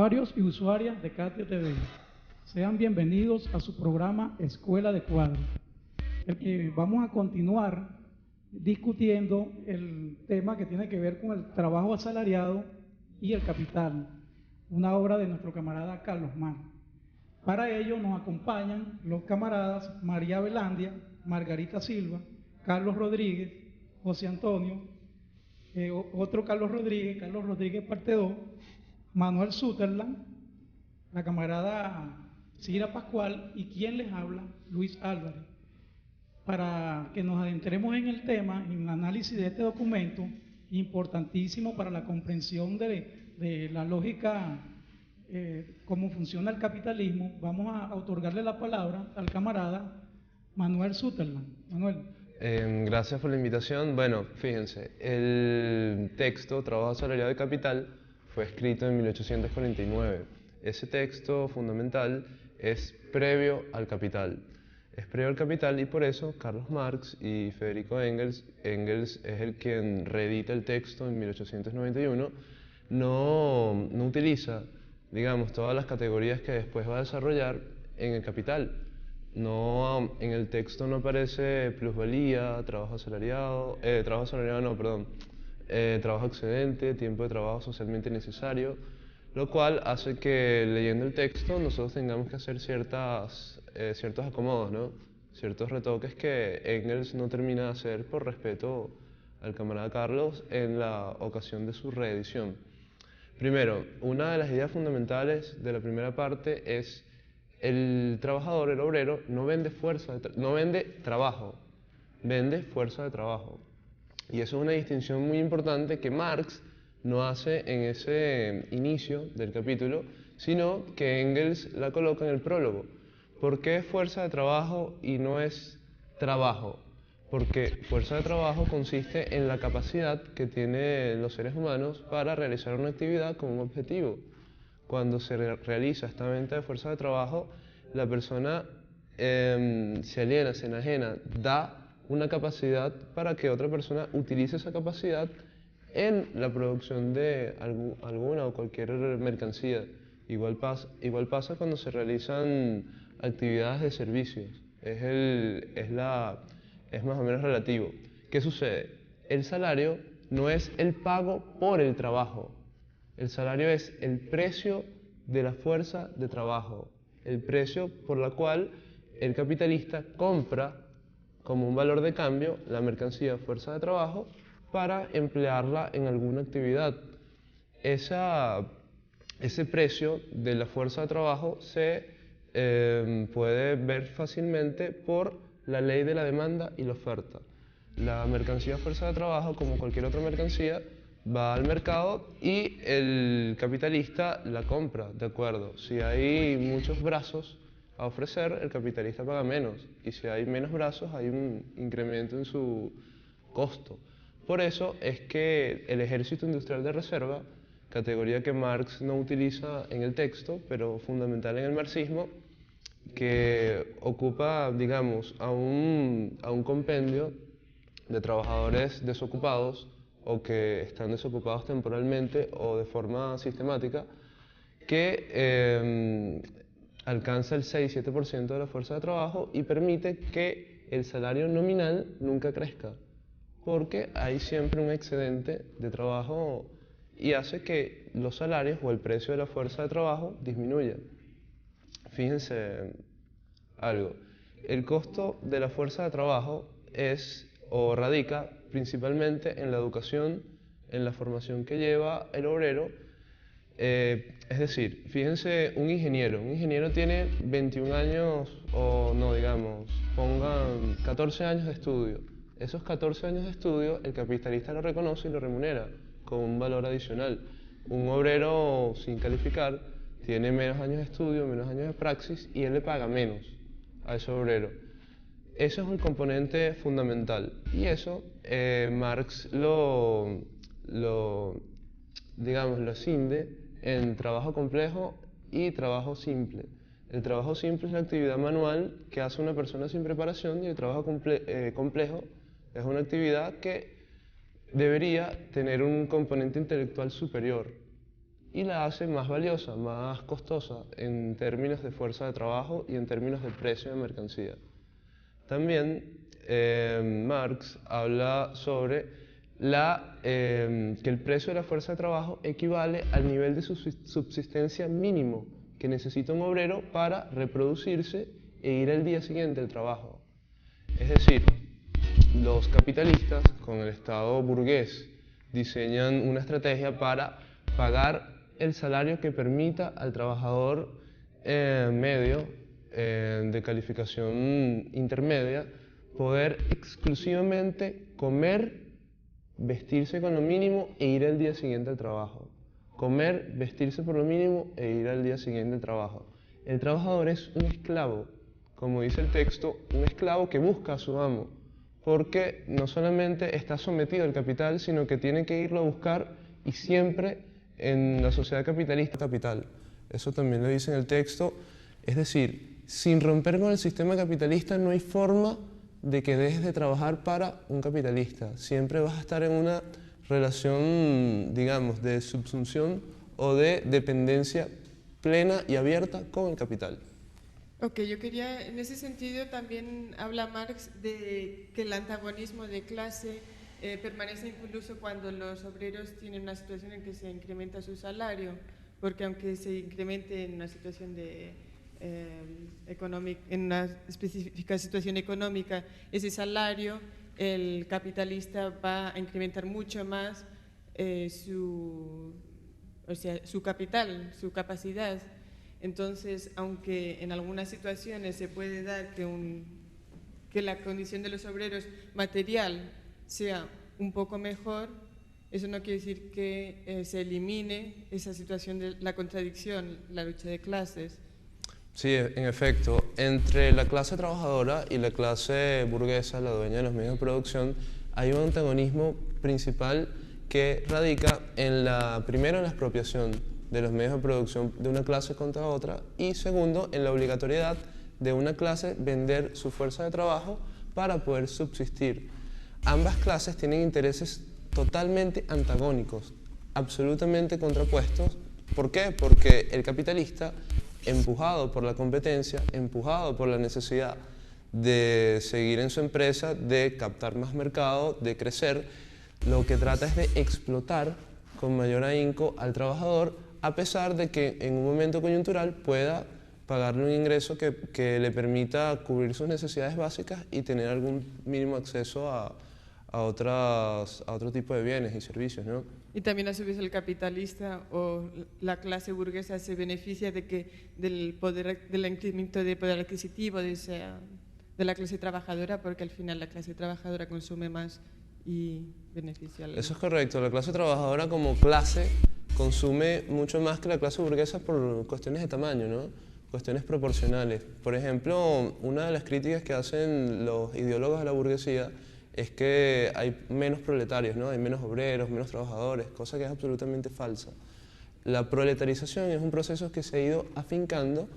Usuarios y usuarias de Katia TV, sean bienvenidos a su programa Escuela de Cuadro. Vamos a continuar discutiendo el tema que tiene que ver con el trabajo asalariado y el capital, una obra de nuestro camarada Carlos Marx. Para ello nos acompañan los camaradas María Velandia, Margarita Silva, Carlos Rodríguez, José Antonio, otro Carlos Rodríguez parte 2, Manuel Sutherland, la camarada Cira Pascual y quien les habla, Luis Álvarez. Para que nos adentremos en el tema, en el análisis de este documento, importantísimo para la comprensión de la lógica, cómo funciona el capitalismo, vamos a otorgarle la palabra al camarada Manuel Sutherland. Manuel. Gracias por la invitación. Bueno, fíjense, el texto Trabajo asalariado y capital fue escrito en 1849. Ese texto fundamental es previo al capital. Es previo al capital y por eso Carlos Marx y Federico Engels es el quien reedita el texto en 1891, no utiliza, digamos, todas las categorías que después va a desarrollar en el capital. No, en el texto no aparece plusvalía, trabajo excedente, tiempo de trabajo socialmente necesario, lo cual hace que leyendo el texto nosotros tengamos que hacer ciertos acomodos, ¿no? Ciertos retoques que Engels no termina de hacer por respeto al camarada Carlos en la ocasión de su reedición. Primero, una de las ideas fundamentales de la primera parte es el trabajador, el obrero, no vende trabajo, vende fuerza de trabajo. Y eso es una distinción muy importante que Marx no hace en ese inicio del capítulo, sino que Engels la coloca en el prólogo. ¿Por qué fuerza de trabajo y no es trabajo? Porque fuerza de trabajo consiste en la capacidad que tienen los seres humanos para realizar una actividad con un objetivo. Cuando se realiza esta venta de fuerza de trabajo, la persona se aliena, se enajena, da una capacidad para que otra persona utilice esa capacidad en la producción de alguna o cualquier mercancía. Igual pasa cuando se realizan actividades de servicios. Es más o menos relativo. ¿Qué sucede? El salario no es el pago por el trabajo. El salario es el precio de la fuerza de trabajo, el precio por la cual el capitalista compra como un valor de cambio la mercancía fuerza de trabajo para emplearla en alguna actividad. Ese precio de la fuerza de trabajo se puede ver fácilmente por la ley de la demanda y la oferta. La mercancía fuerza de trabajo, como cualquier otra mercancía, va al mercado y el capitalista la compra, ¿de acuerdo? Si hay muchos brazos a ofrecer, el capitalista paga menos, y si hay menos brazos hay un incremento en su costo. Por eso es que el ejército industrial de reserva, categoría que Marx no utiliza en el texto, pero fundamental en el marxismo, que ocupa, digamos, a un compendio de trabajadores desocupados o que están desocupados temporalmente o de forma sistemática, que alcanza el 6-7% de la fuerza de trabajo y permite que el salario nominal nunca crezca, porque hay siempre un excedente de trabajo y hace que los salarios o el precio de la fuerza de trabajo disminuya. Fíjense algo, el costo de la fuerza de trabajo radica principalmente en la educación, en la formación que lleva el obrero. Es decir, fíjense, un ingeniero tiene 21 años, o no, digamos, pongan 14 años de estudio. Esos 14 años de estudio el capitalista lo reconoce y lo remunera con un valor adicional. Un obrero sin calificar tiene menos años de estudio, menos años de praxis y él le paga menos a ese obrero. Eso es un componente fundamental y eso Marx lo escinde en trabajo complejo y trabajo simple. El trabajo simple es la actividad manual que hace una persona sin preparación y el trabajo complejo es una actividad que debería tener un componente intelectual superior. y la hace más valiosa, más costosa en términos de fuerza de trabajo y en términos de precio de mercancía. También Marx habla sobre que el precio de la fuerza de trabajo equivale al nivel de subsistencia mínimo que necesita un obrero para reproducirse e ir al día siguiente al trabajo. Es decir, los capitalistas con el Estado burgués diseñan una estrategia para pagar el salario que permita al trabajador medio de calificación intermedia poder exclusivamente comer, vestirse con lo mínimo e ir al día siguiente al trabajo. Comer, vestirse por lo mínimo e ir al día siguiente al trabajo. El trabajador es un esclavo, como dice el texto, un esclavo que busca a su amo, porque no solamente está sometido al capital, sino que tiene que irlo a buscar y siempre en la sociedad capitalista capital. Eso también lo dice en el texto. Es decir, sin romper con el sistema capitalista no hay forma de que dejes de trabajar para un capitalista. Siempre vas a estar en una relación, digamos, de subsunción o de dependencia plena y abierta con el capital. Ok, yo quería, en ese sentido también habla Marx de que el antagonismo de clase permanece incluso cuando los obreros tienen una situación en que se incrementa su salario, porque aunque se incremente en una situación en una específica situación económica, ese salario, el capitalista va a incrementar mucho más su capital, su capacidad. Entonces, aunque en algunas situaciones se puede dar que la condición de los obreros material sea un poco mejor, eso no quiere decir que se elimine esa situación de la contradicción, la lucha de clases. Sí, en efecto, entre la clase trabajadora y la clase burguesa, la dueña de los medios de producción, hay un antagonismo principal que radica primero en la expropiación de los medios de producción de una clase contra otra y segundo, en la obligatoriedad de una clase vender su fuerza de trabajo para poder subsistir. Ambas clases tienen intereses totalmente antagónicos, absolutamente contrapuestos. ¿Por qué? Porque el capitalista, empujado por la competencia, empujado por la necesidad de seguir en su empresa, de captar más mercado, de crecer, lo que trata es de explotar con mayor ahínco al trabajador, a pesar de que en un momento coyuntural pueda pagarle un ingreso que le permita cubrir sus necesidades básicas y tener algún mínimo acceso a otro tipo de bienes y servicios, ¿no? Y también a su vez el capitalista o la clase burguesa se beneficia del incremento de poder adquisitivo de la clase trabajadora, porque al final la clase trabajadora consume más y beneficia al... Eso es correcto, la clase trabajadora como clase consume mucho más que la clase burguesa por cuestiones de tamaño, ¿no? Cuestiones proporcionales. Por ejemplo, una de las críticas que hacen los ideólogos de la burguesía es que hay menos proletarios, ¿no? Hay menos obreros, menos trabajadores, cosa que es absolutamente falsa. La proletarización es un proceso que se ha ido afincando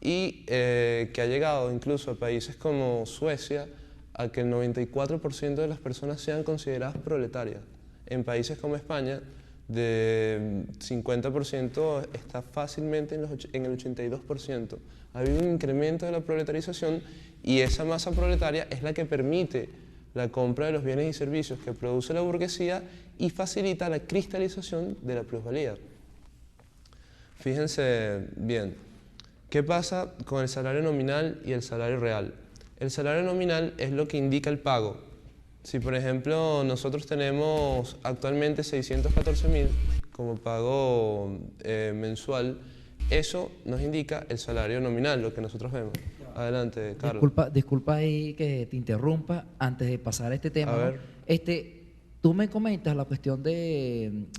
y que ha llegado incluso a países como Suecia a que el 94% de las personas sean consideradas proletarias. En países como España, de 50% está fácilmente en el 82%. Ha habido un incremento de la proletarización y esa masa proletaria es la que permite la compra de los bienes y servicios que produce la burguesía y facilita la cristalización de la plusvalía. Fíjense bien, ¿qué pasa con el salario nominal y el salario real? El salario nominal es lo que indica el pago. Si, por ejemplo, nosotros tenemos actualmente 614.000 como pago mensual, eso nos indica el salario nominal, lo que nosotros vemos. Adelante, Carlos. Disculpa ahí que te interrumpa antes de pasar a este tema. A ver. ¿No? Tú me comentas la cuestión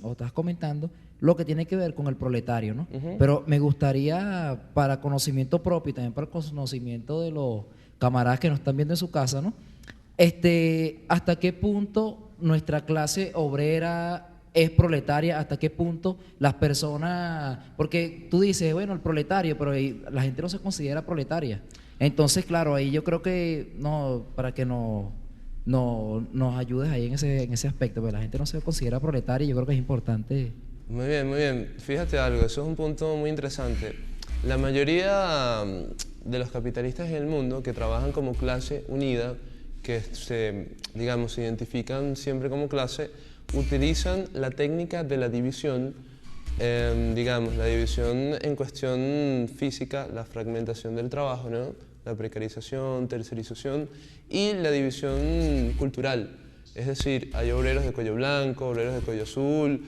o estás comentando lo que tiene que ver con el proletario, ¿no? Pero me gustaría, para conocimiento propio y también para el conocimiento de los camaradas que nos están viendo en su casa, ¿no? ¿Hasta qué punto nuestra clase obrera es proletaria? ¿Hasta qué punto las personas...? Porque tú dices, bueno, el proletario, pero la gente no se considera proletaria. Entonces, claro, ahí yo creo que, para que nos ayudes ahí en ese aspecto, porque la gente no se considera proletaria y yo creo que es importante Muy bien, muy bien. Fíjate algo, eso es un punto muy interesante. La mayoría de los capitalistas en el mundo que trabajan como clase unida, que digamos, se identifican siempre como clase, utilizan la técnica de la división, digamos, la división en cuestión física, la fragmentación del trabajo, ¿no? La precarización, tercerización y la división cultural. Es decir, hay obreros de cuello blanco, obreros de cuello azul.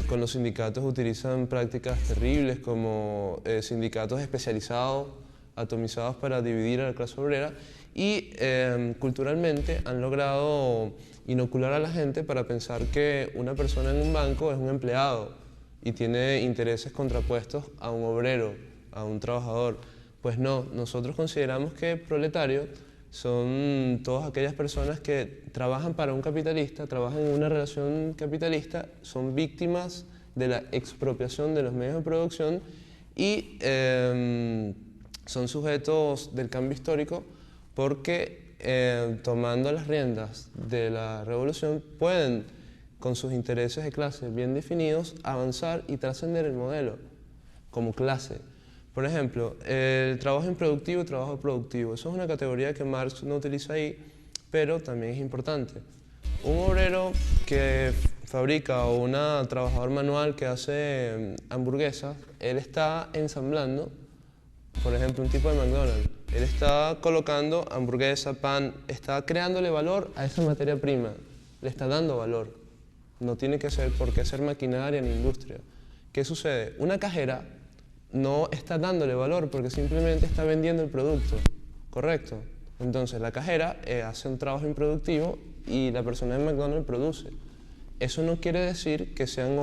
Con los sindicatos utilizan prácticas terribles como sindicatos especializados, atomizados para dividir a la clase obrera, y culturalmente han logrado inocular a la gente para pensar que una persona en un banco es un empleado y tiene intereses contrapuestos a un obrero, a un trabajador. Pues no, nosotros consideramos que proletario son todas aquellas personas que trabajan para un capitalista, trabajan en una relación capitalista, son víctimas de la expropiación de los medios de producción y son sujetos del cambio histórico porque tomando las riendas de la revolución pueden, con sus intereses de clase bien definidos, avanzar y trascender el modelo como clase. Por ejemplo, el trabajo improductivo y trabajo productivo. Eso es una categoría que Marx no utiliza ahí, pero también es importante. Un obrero que fabrica o un trabajador manual que hace hamburguesas, él está ensamblando, por ejemplo, un tipo de McDonald's. Él está colocando hamburguesa, pan, está creándole valor a esa materia prima, le está dando valor. No tiene que ser por qué ser maquinaria ni industria. ¿Qué sucede? Una cajera no está dándole valor porque simplemente está vendiendo el producto, ¿correcto? Entonces la cajera hace un trabajo improductivo y la persona de McDonald's produce. Eso no quiere decir que sean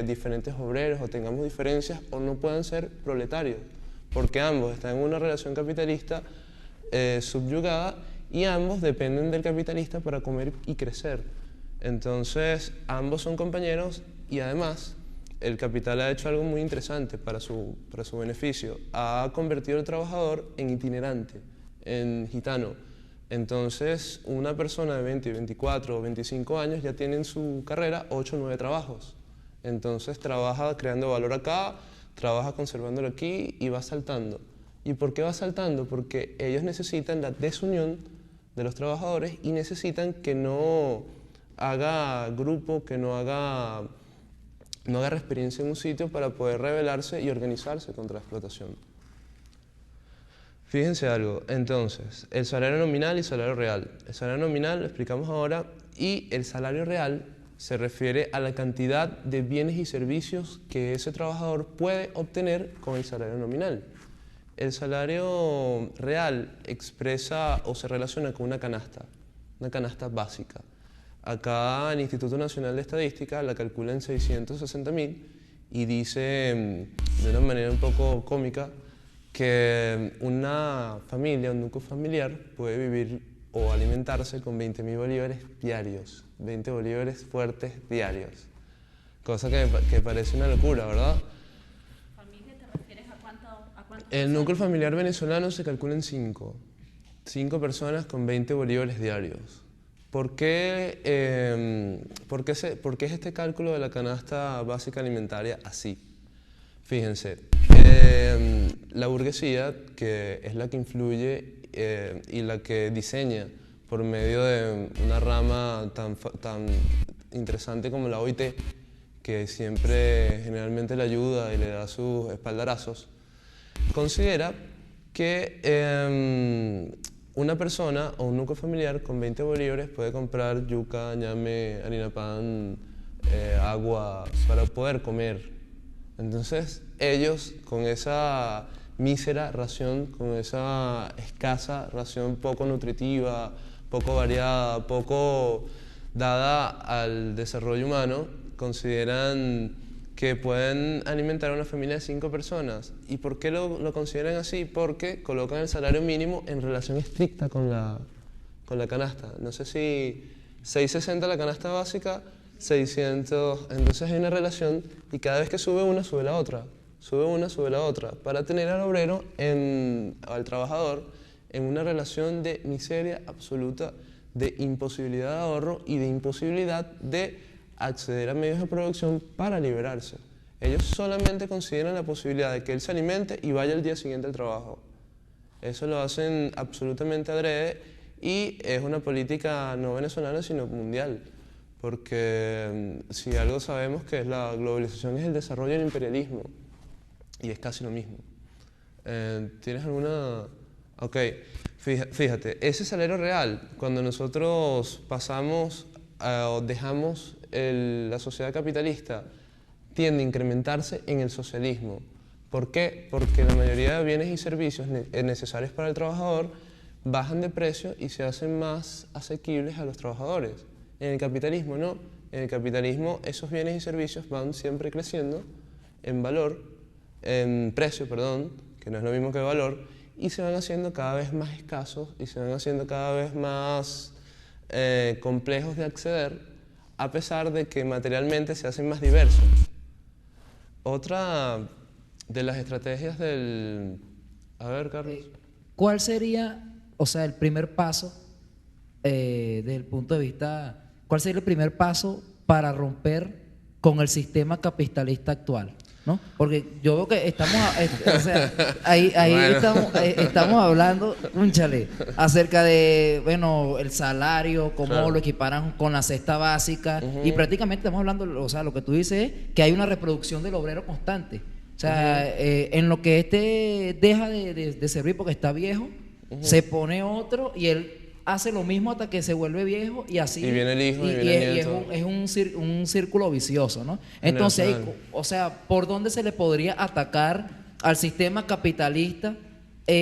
diferentes obreros o tengamos diferencias o no puedan ser proletarios, porque ambos están en una relación capitalista subyugada y ambos dependen del capitalista para comer y crecer. Entonces ambos son compañeros y además el capital ha hecho algo muy interesante para su beneficio. Ha convertido al trabajador en itinerante, en gitano. Entonces, una persona de 20, 24 o 25 años ya tiene en su carrera 8 o 9 trabajos. Entonces, trabaja creando valor acá, trabaja conservándolo aquí y va saltando. ¿Y por qué va saltando? Porque ellos necesitan la desunión de los trabajadores y necesitan que no haga grupo, que no haga experiencia en un sitio para poder rebelarse y organizarse contra la explotación. Fíjense algo, entonces, el salario nominal y salario real. El salario nominal lo explicamos ahora y el salario real se refiere a la cantidad de bienes y servicios que ese trabajador puede obtener con el salario nominal. El salario real expresa o se relaciona con una canasta básica. Acá el Instituto Nacional de Estadística la calcula en 660.000 y dice de una manera un poco cómica que una familia, un núcleo familiar puede vivir o alimentarse con 20.000 bolívares diarios, 20 bolívares fuertes diarios. Cosa que parece una locura, ¿verdad? ¿Familia te refieres a cuántos? El núcleo familiar venezolano se calcula en 5 personas con 20 bolívares diarios. ¿Por qué es este cálculo de la canasta básica alimentaria así? Fíjense, la burguesía, que es la que influye y la que diseña por medio de una rama tan interesante como la OIT, que siempre generalmente le ayuda y le da sus espaldarazos, considera que una persona o un núcleo familiar con 20 bolívares puede comprar yuca, ñame, harina pan, agua para poder comer. Entonces ellos con esa mísera ración, con esa escasa ración poco nutritiva, poco variada, poco dada al desarrollo humano, consideran que pueden alimentar a una familia de 5 personas. ¿Y por qué lo consideran así? Porque colocan el salario mínimo en relación estricta con la canasta. No sé si 660 la canasta básica, 600... Entonces hay una relación y cada vez que sube una, sube la otra. Sube una, sube la otra. Para tener al obrero, al trabajador, en una relación de miseria absoluta, de imposibilidad de ahorro y de imposibilidad de acceder a medios de producción para liberarse. Ellos solamente consideran la posibilidad de que él se alimente y vaya al día siguiente al trabajo. Eso lo hacen absolutamente adrede y es una política no venezolana sino mundial. Porque si algo sabemos que es la globalización es el desarrollo del imperialismo y es casi lo mismo. ¿Tienes alguna...? Ok, fíjate, ese salario real, cuando nosotros pasamos o dejamos la sociedad capitalista, tiende a incrementarse en el socialismo. ¿Por qué? Porque la mayoría de bienes y servicios necesarios para el trabajador bajan de precio y se hacen más asequibles a los trabajadores. En el capitalismo no. En el capitalismo esos bienes y servicios van siempre creciendo en valor, en precio, perdón, que no es lo mismo que valor, y se van haciendo cada vez más escasos y se van haciendo cada vez más complejos de acceder, a pesar de que materialmente se hacen más diversos. Otra de las estrategias del... A ver, Carlos. ¿Cuál sería, o sea, el primer paso desde el punto de vista, cuál sería el primer paso para romper con el sistema capitalista actual? ¿No? Porque yo veo que estamos, o sea, ahí bueno. estamos hablando, cónchale, acerca de, bueno, el salario, cómo claro. Lo equiparan con la cesta básica, y prácticamente estamos hablando, o sea, lo que tú dices es que hay una reproducción del obrero constante. O sea, en lo que deja de servir porque está viejo, se pone otro y él hace lo mismo hasta que se vuelve viejo y así. Y viene el hijo y viene el nieto. Es un círculo vicioso, ¿no? Entonces, o sea, ¿por dónde se le podría atacar al sistema capitalista?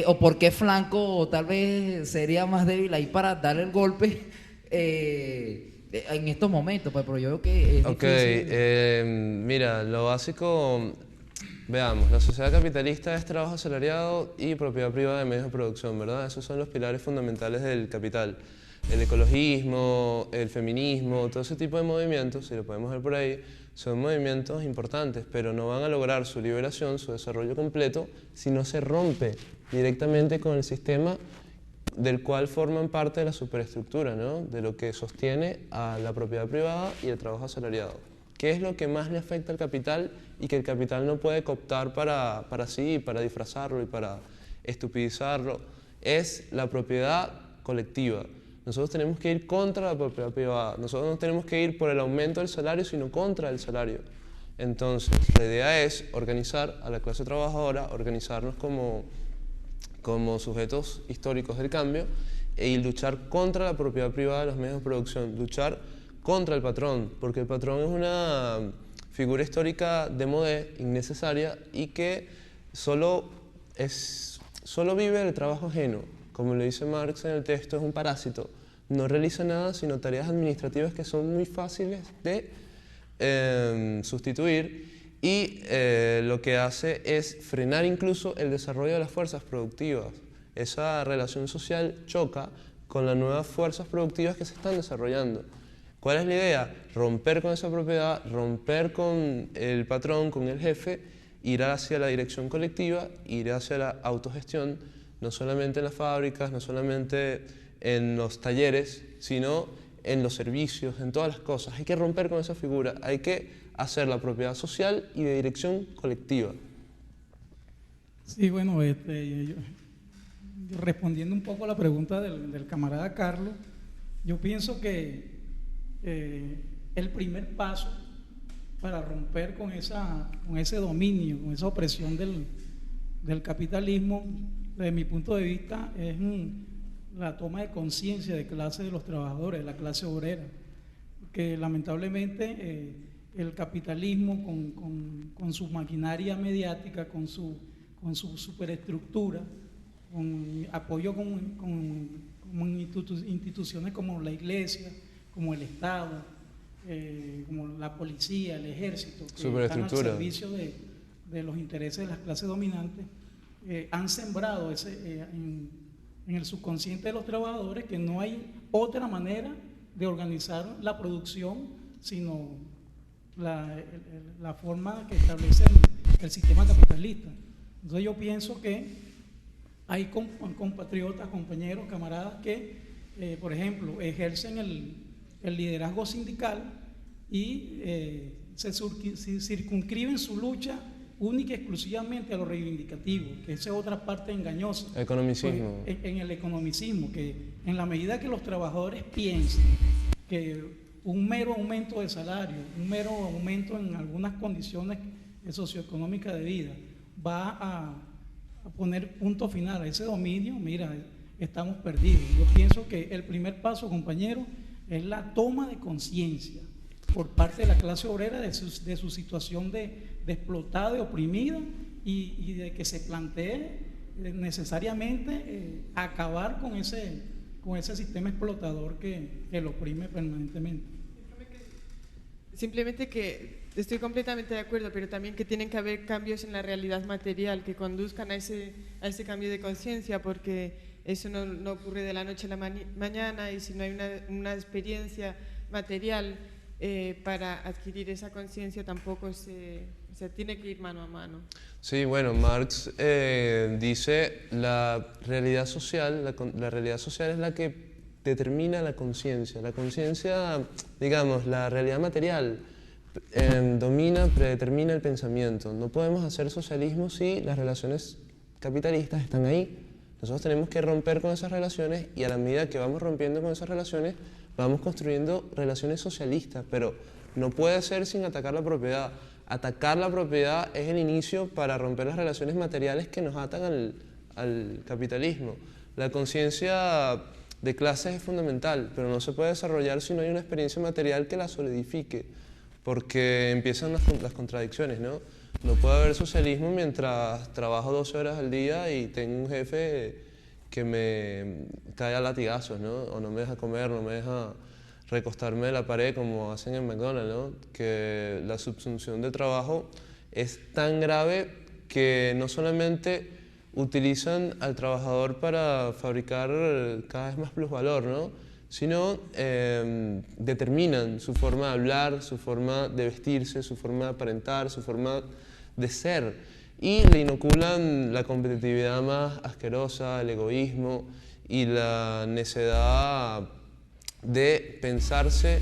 ¿O por qué flanco tal vez sería más débil ahí para darle el golpe en estos momentos? Pues, pero yo creo que es difícil. Mira, lo básico... Veamos, la sociedad capitalista es trabajo asalariado y propiedad privada de medios de producción, ¿verdad? Esos son los pilares fundamentales del capital. El ecologismo, el feminismo, todo ese tipo de movimientos, si lo podemos ver por ahí, son movimientos importantes, pero no van a lograr su liberación, su desarrollo completo, si no se rompe directamente con el sistema del cual forman parte de la superestructura, ¿no? De lo que sostiene a la propiedad privada y el trabajo asalariado. ¿Qué es lo que más le afecta al capital y que el capital no puede cooptar para sí, para disfrazarlo y para estupidizarlo? Es la propiedad colectiva. Nosotros tenemos que ir contra la propiedad privada. Nosotros no tenemos que ir por el aumento del salario, sino contra el salario. Entonces, la idea es organizar a la clase trabajadora, organizarnos como sujetos históricos del cambio y luchar contra la propiedad privada de los medios de producción, luchar contra el patrón, porque el patrón es una figura histórica de moda, innecesaria y que solo vive del trabajo ajeno. Como le dice Marx en el texto, es un parásito. No realiza nada sino tareas administrativas que son muy fáciles de sustituir y lo que hace es frenar incluso el desarrollo de las fuerzas productivas. Esa relación social choca con las nuevas fuerzas productivas que se están desarrollando. ¿Cuál es la idea? Romper con esa propiedad, romper con el patrón, con el jefe, ir hacia la dirección colectiva, ir hacia la autogestión, no solamente en las fábricas, no solamente en los talleres, sino en los servicios, en todas las cosas. Hay que romper con esa figura, hay que hacer la propiedad social y de dirección colectiva. Sí, bueno, respondiendo un poco a la pregunta del camarada Carlos, yo pienso que el primer paso para romper con ese dominio, con esa opresión del capitalismo, desde mi punto de vista, es la toma de conciencia de clase de los trabajadores, de la clase obrera, porque lamentablemente el capitalismo con su maquinaria mediática, con su superestructura, con apoyo con instituciones como la iglesia, como el Estado, como la policía, el ejército, que están al servicio de los intereses de las clases dominantes, han sembrado en el subconsciente de los trabajadores que no hay otra manera de organizar la producción sino la forma que establece el sistema capitalista. Entonces yo pienso que hay compatriotas, compañeros, camaradas que, por ejemplo, ejercen el liderazgo sindical y se circunscriben su lucha única y exclusivamente a lo reivindicativo, que esa es otra parte engañosa. Economicismo. Pues, en el economicismo, que en la medida que los trabajadores piensen que un mero aumento de salario, un mero aumento en algunas condiciones socioeconómicas de vida va a poner punto final a ese dominio, mira, estamos perdidos. Yo pienso que el primer paso, compañero, es la toma de conciencia por parte de la clase obrera de su situación de explotada, de oprimida, y de que se plantee necesariamente acabar con ese sistema explotador que lo oprime permanentemente. Simplemente que estoy completamente de acuerdo, pero también que tienen que haber cambios en la realidad material que conduzcan a ese cambio de conciencia, porque eso no ocurre de la noche a la mañana, y si no hay una experiencia material para adquirir esa conciencia, tampoco se tiene que ir mano a mano. Sí, bueno, Marx dice la realidad social, la realidad social es la que determina la conciencia. La conciencia, digamos, la realidad material predetermina el pensamiento. No podemos hacer socialismo si las relaciones capitalistas están ahí. Nosotros tenemos que romper con esas relaciones, y a la medida que vamos rompiendo con esas relaciones, vamos construyendo relaciones socialistas, pero no puede ser sin atacar la propiedad. Atacar la propiedad es el inicio para romper las relaciones materiales que nos atan al capitalismo. La conciencia de clases es fundamental, pero no se puede desarrollar si no hay una experiencia material que la solidifique, porque empiezan las contradicciones, ¿no? No puede haber socialismo mientras trabajo 12 horas al día y tengo un jefe que me cae a latigazos, ¿no? O no me deja comer, no me deja recostarme de la pared como hacen en McDonald's, ¿no? Que la subsunción de trabajo es tan grave que no solamente utilizan al trabajador para fabricar cada vez más plusvalor, ¿no? Sino determinan su forma de hablar, su forma de vestirse, su forma de aparentar, su forma de ser, y le inoculan la competitividad más asquerosa, el egoísmo y la necedad de pensarse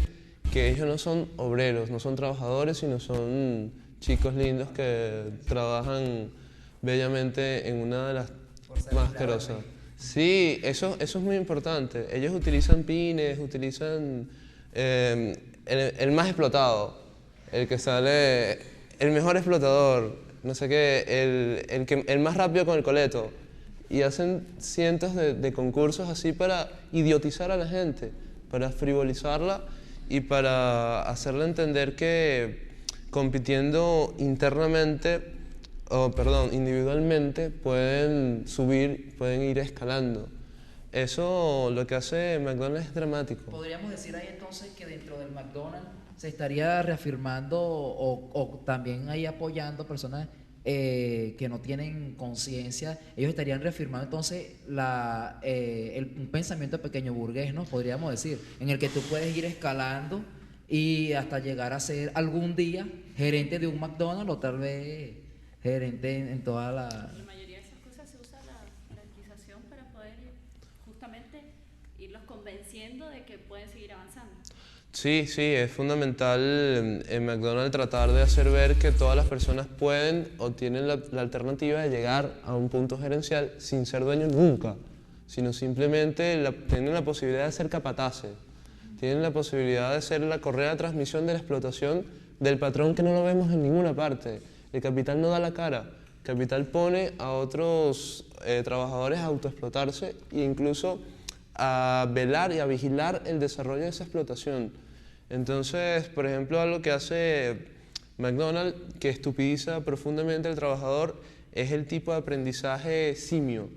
que ellos no son obreros, no son trabajadores, sino son chicos lindos que trabajan bellamente en una de las más asquerosas. Sí, eso es muy importante. Ellos utilizan pines, utilizan el más explotado, el que sale, el mejor explotador, no sé qué, el más rápido con el coleto. Y hacen cientos de concursos así para idiotizar a la gente, para frivolizarla y para hacerle entender que compitiendo individualmente pueden subir, pueden ir escalando. Eso lo que hace McDonald's es dramático. ¿Podríamos decir ahí entonces que dentro del McDonald's se estaría reafirmando o también ahí apoyando personas que no tienen conciencia? Ellos estarían reafirmando entonces un pensamiento pequeño burgués, ¿no? Podríamos decir, en el que tú puedes ir escalando y hasta llegar a ser algún día gerente de un McDonald's, o tal vez gerente en toda la... La mayoría de esas cosas se usa la adquisición para poder justamente irlos convenciendo de que pueden seguir avanzando. Sí, es fundamental en McDonald's tratar de hacer ver que todas las personas pueden o tienen la alternativa de llegar a un punto gerencial sin ser dueños nunca, sino simplemente tienen la posibilidad de ser capataces, tienen la posibilidad de ser la correa de transmisión de la explotación del patrón, que no lo vemos en ninguna parte. El capital no da la cara, el capital pone a otros trabajadores a autoexplotarse e incluso a velar y a vigilar el desarrollo de esa explotación. Entonces, por ejemplo, algo que hace McDonald's que estupidiza profundamente al trabajador es el tipo de aprendizaje simio,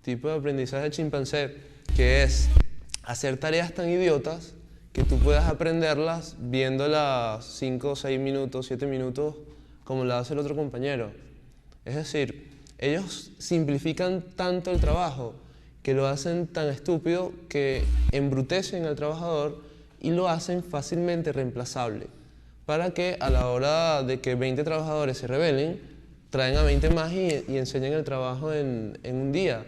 tipo de aprendizaje chimpancé, que es hacer tareas tan idiotas que tú puedas aprenderlas viéndolas 5, 6 minutos, 7 minutos como la hace el otro compañero. Es decir, ellos simplifican tanto el trabajo que lo hacen tan estúpido que embrutecen al trabajador y lo hacen fácilmente reemplazable, para que a la hora de que 20 trabajadores se rebelen, traen a 20 más y enseñen el trabajo en un día.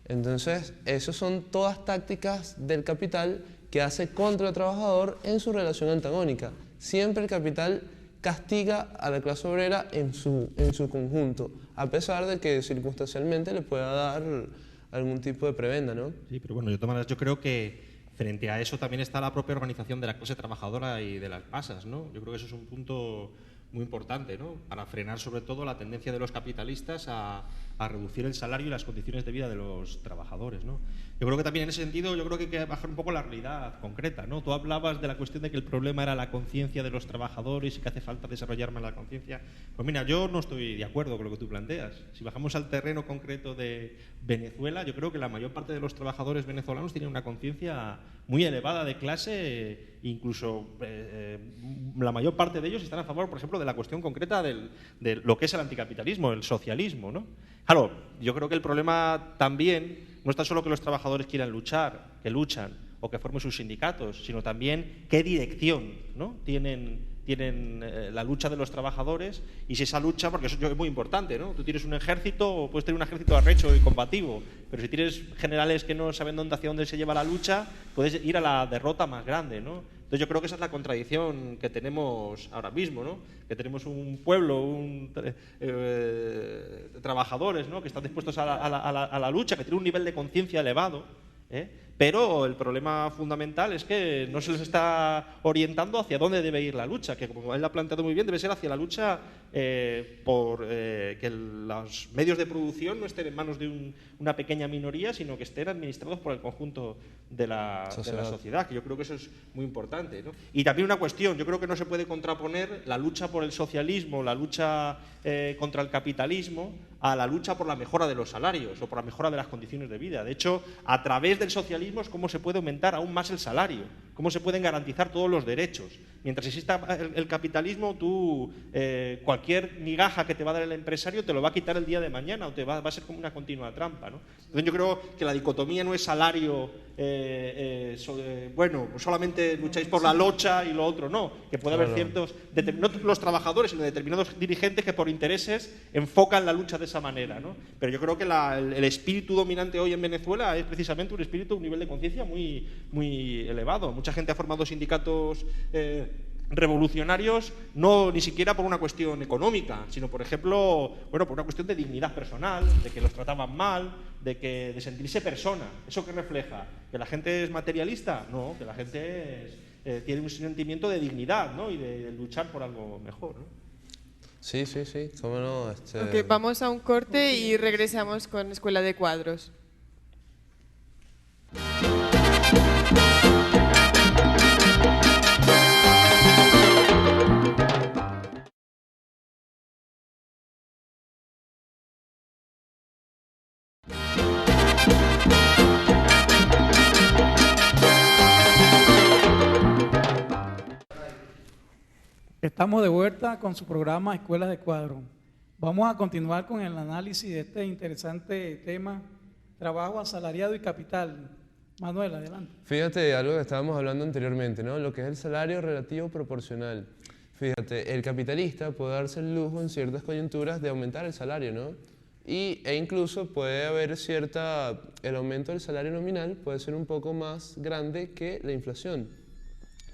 Entonces, esas son todas tácticas del capital que hace contra el trabajador en su relación antagónica, siempre el capital castiga a la clase obrera en su conjunto, a pesar de que circunstancialmente le pueda dar algún tipo de prebenda, ¿no? Sí, pero bueno, de todas maneras yo creo que frente a eso también está la propia organización de la clase trabajadora y de las masas, ¿no? Yo creo que eso es un punto muy importante, ¿no? Para frenar sobre todo la tendencia de los capitalistas a reducir el salario y las condiciones de vida de los trabajadores, ¿no? Yo creo que también en ese sentido yo creo que hay que bajar un poco la realidad concreta, ¿no? Tú hablabas de la cuestión de que el problema era la conciencia de los trabajadores y que hace falta desarrollar más la conciencia. Pues mira, yo no estoy de acuerdo con lo que tú planteas. Si bajamos al terreno concreto de Venezuela, yo creo que la mayor parte de los trabajadores venezolanos tienen una conciencia muy elevada de clase, incluso la mayor parte de ellos están a favor, por ejemplo, de la cuestión concreta de lo que es el anticapitalismo, el socialismo, ¿no? Claro, yo creo que el problema también no está solo que los trabajadores quieran luchar, que luchan, o que formen sus sindicatos, sino también qué dirección, ¿no? tienen la lucha de los trabajadores, y si esa lucha, porque eso es muy importante, ¿no? Tú tienes un ejército, o puedes tener un ejército arrecho y combativo, pero si tienes generales que no saben hacia dónde se lleva la lucha, puedes ir a la derrota más grande, ¿no? Entonces yo creo que esa es la contradicción que tenemos ahora mismo, ¿no? Que tenemos un pueblo, trabajadores, ¿no? Que están dispuestos a la lucha, que tienen un nivel de conciencia elevado, pero el problema fundamental es que no se les está orientando hacia dónde debe ir la lucha, que como él ha planteado muy bien, debe ser hacia la lucha por que los medios de producción no estén en manos de una pequeña minoría, sino que estén administrados por el conjunto de la sociedad, que yo creo que eso es muy importante, ¿no? Y también una cuestión, yo creo que no se puede contraponer la lucha por el socialismo, la lucha contra el capitalismo, a la lucha por la mejora de los salarios o por la mejora de las condiciones de vida. De hecho, a través del socialismo es cómo se puede aumentar aún más el salario, cómo se pueden garantizar todos los derechos. Mientras exista el capitalismo, tú cualquier migaja que te va a dar el empresario te lo va a quitar el día de mañana, o va a ser como una continua trampa, ¿no? Entonces yo creo que la dicotomía no es salario, bueno, solamente lucháis por la locha y lo otro no, que puede haber ciertos, no los trabajadores, sino determinados dirigentes que por intereses enfocan la lucha de esa manera, ¿no? Pero yo creo que el espíritu dominante hoy en Venezuela es precisamente un nivel de conciencia muy, muy elevado. Mucha gente ha formado sindicatos revolucionarios, no ni siquiera por una cuestión económica, sino por ejemplo, bueno, por una cuestión de dignidad personal, de que los trataban mal, de sentirse persona. ¿Eso qué refleja? ¿Que la gente es materialista? No, que la gente tiene un sentimiento de dignidad, ¿no? Y de luchar por algo mejor, ¿no? Sí, cómo no. Okay, vamos a un corte y regresamos con Escuela de Cuadros. Estamos de vuelta con su programa Escuelas de Cuadro. Vamos a continuar con el análisis de este interesante tema, trabajo asalariado y capital. Manuel, adelante. Fíjate algo que estábamos hablando anteriormente, ¿no? Lo que es el salario relativo proporcional. Fíjate, el capitalista puede darse el lujo en ciertas coyunturas de aumentar el salario, ¿no? E incluso puede haber el aumento del salario nominal puede ser un poco más grande que la inflación.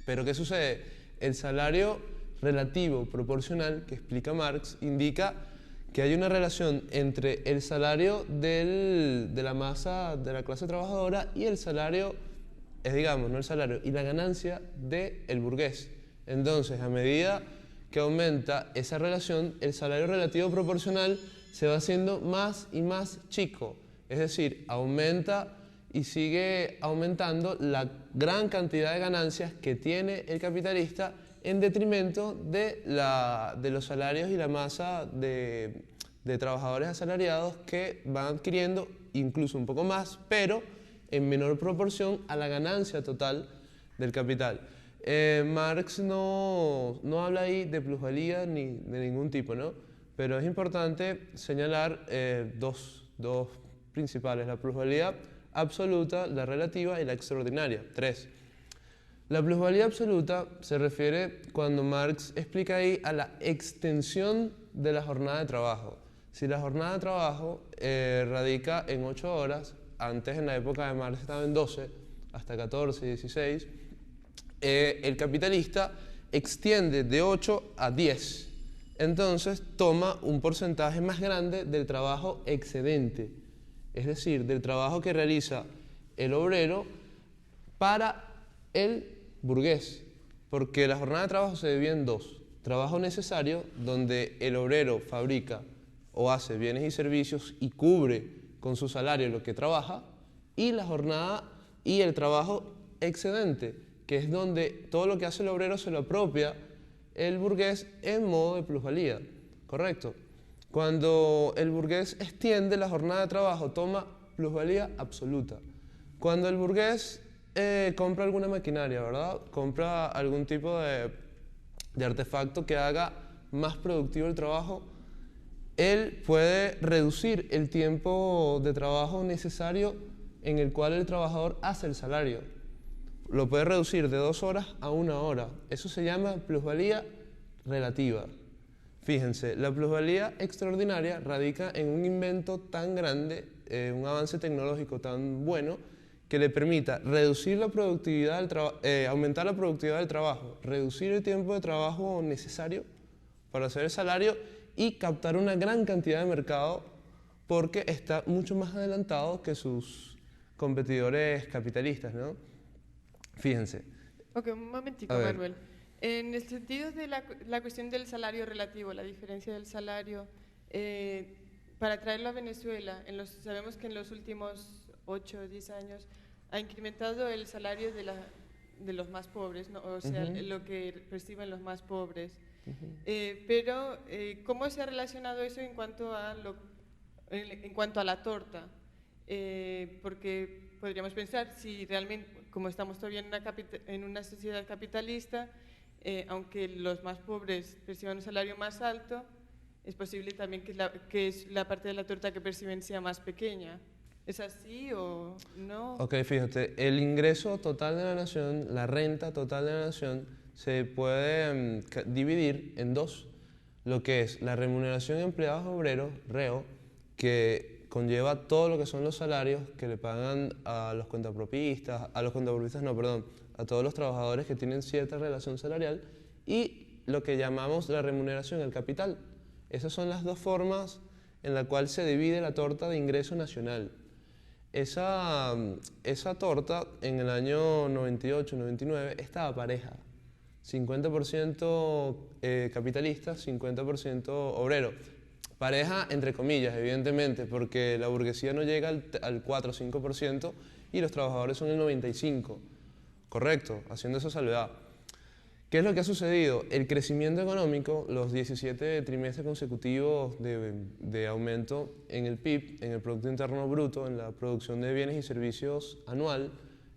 Pero ¿qué sucede? El salario relativo proporcional que explica Marx indica que hay una relación entre el salario de la masa de la clase trabajadora y el salario, digamos, no el salario, y la ganancia del burgués. Entonces, a medida que aumenta esa relación, el salario relativo proporcional se va haciendo más y más chico. Es decir, aumenta y sigue aumentando la gran cantidad de ganancias que tiene el capitalista en detrimento de los salarios y la masa de trabajadores asalariados que van adquiriendo incluso un poco más, pero en menor proporción a la ganancia total del capital. Marx no habla ahí de plusvalía ni de ningún tipo, ¿no? Pero es importante señalar dos principales: la plusvalía absoluta, la relativa y la extraordinaria. 3. La plusvalía absoluta se refiere, cuando Marx explica ahí, a la extensión de la jornada de trabajo. Si la jornada de trabajo radica en 8 horas, antes en la época de Marx estaba en 12, hasta 14, 16, el capitalista extiende de 8 a 10. Entonces toma un porcentaje más grande del trabajo excedente, es decir, del trabajo que realiza el obrero para el burgués, porque la jornada de trabajo se divide en dos: trabajo necesario, donde el obrero fabrica o hace bienes y servicios y cubre con su salario lo que trabaja, y la jornada y el trabajo excedente, que es donde todo lo que hace el obrero se lo apropia el burgués en modo de plusvalía, ¿correcto? Cuando el burgués extiende la jornada de trabajo, toma plusvalía absoluta. Cuando el burgués compra alguna maquinaria, ¿verdad? Compra algún tipo de artefacto que haga más productivo el trabajo, él puede reducir el tiempo de trabajo necesario en el cual el trabajador hace el salario. Lo puede reducir de 2 horas a 1 hora. Eso se llama plusvalía relativa. Fíjense, la plusvalía extraordinaria radica en un invento tan grande, un avance tecnológico tan bueno, que le permita reducir la productividad aumentar la productividad del trabajo, reducir el tiempo de trabajo necesario para hacer el salario y captar una gran cantidad de mercado, porque está mucho más adelantado que sus competidores capitalistas, ¿no? Fíjense. Ok, un momentico, Manuel. En el sentido de la cuestión del salario relativo, la diferencia del salario, para traerlo a Venezuela, sabemos que en los últimos 8 o 10 años ha incrementado el salario de los más pobres, ¿no? O sea, lo que perciben los más pobres. Pero, ¿cómo se ha relacionado eso en cuanto a la torta? Porque podríamos pensar, si realmente, como estamos todavía en una sociedad capitalista, aunque los más pobres perciban un salario más alto, es posible también que la parte de la torta que perciben sea más pequeña. ¿Es así o no? Ok, fíjate, el ingreso total de la nación, la renta total de la nación, se puede dividir en dos: lo que es la remuneración de empleados obreros, REO, que conlleva todo lo que son los salarios que le pagan a los cuentapropistas, a todos los trabajadores que tienen cierta relación salarial, y lo que llamamos la remuneración al capital. Esas son las dos formas en las cuales se divide la torta de ingreso nacional. Esa torta en el año 98-99 estaba pareja: 50% capitalistas, 50% obrero. Pareja entre comillas, evidentemente, porque la burguesía no llega al 4 o 5% y los trabajadores son el 95%. Correcto, haciendo esa salvedad. ¿Qué es lo que ha sucedido? El crecimiento económico, los 17 trimestres consecutivos de aumento en el PIB, en el Producto Interno Bruto, en la producción de bienes y servicios anual,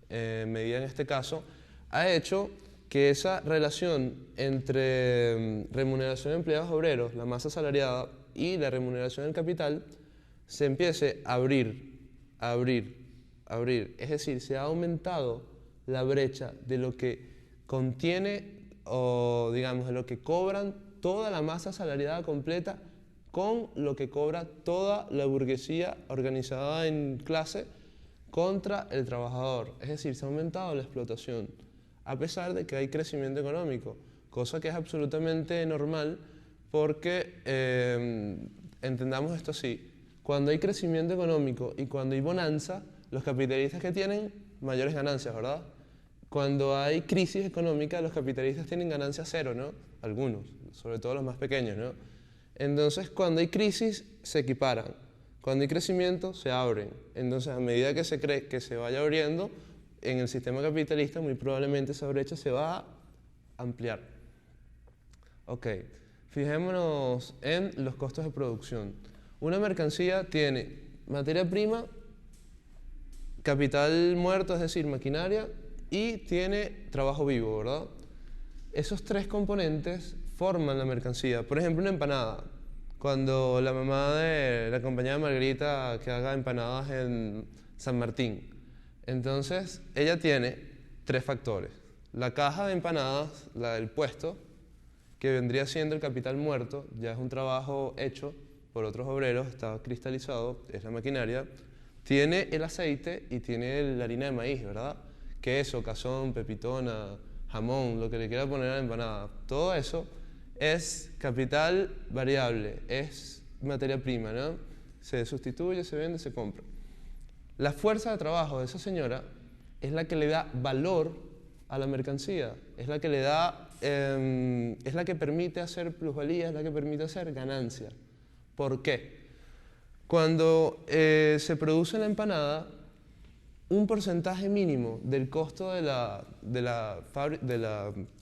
medida en este caso, ha hecho que esa relación entre remuneración de empleados obreros, la masa asalariada, y la remuneración del capital se empiece a abrir. Es decir, se ha aumentado la brecha de lo que contiene, o digamos, de lo que cobran toda la masa asalariada completa con lo que cobra toda la burguesía organizada en clase contra el trabajador. Es decir, se ha aumentado la explotación, a pesar de que hay crecimiento económico, cosa que es absolutamente normal, porque entendamos esto así: cuando hay crecimiento económico y cuando hay bonanza, los capitalistas que tienen mayores ganancias, ¿verdad? Cuando hay crisis económica, los capitalistas tienen ganancias cero, ¿no? Algunos, sobre todo los más pequeños, ¿no? Entonces, cuando hay crisis, se equiparan. Cuando hay crecimiento, se abren. Entonces, a medida que se cree que se vaya abriendo, en el sistema capitalista, muy probablemente esa brecha se va a ampliar. Ok, fijémonos en los costos de producción. Una mercancía tiene materia prima, capital muerto, es decir, maquinaria, y tiene trabajo vivo, ¿verdad? Esos tres componentes forman la mercancía. Por ejemplo, una empanada. Cuando la mamá de la compañera Margarita que haga empanadas en San Martín, entonces ella tiene 3 factores: la caja de empanadas, la del puesto, que vendría siendo el capital muerto, ya es un trabajo hecho por otros obreros, está cristalizado, es la maquinaria. Tiene el aceite y tiene la harina de maíz, ¿verdad? Queso, cazón, pepitona, jamón, lo que le quiera poner a la empanada. Todo eso es capital variable, es materia prima, ¿no? Se sustituye, se vende, se compra. La fuerza de trabajo de esa señora es la que le da valor a la mercancía, es la que le da, es la que permite hacer plusvalía, es la que permite hacer ganancia. ¿Por qué? Cuando se produce la empanada, un porcentaje mínimo del costo de la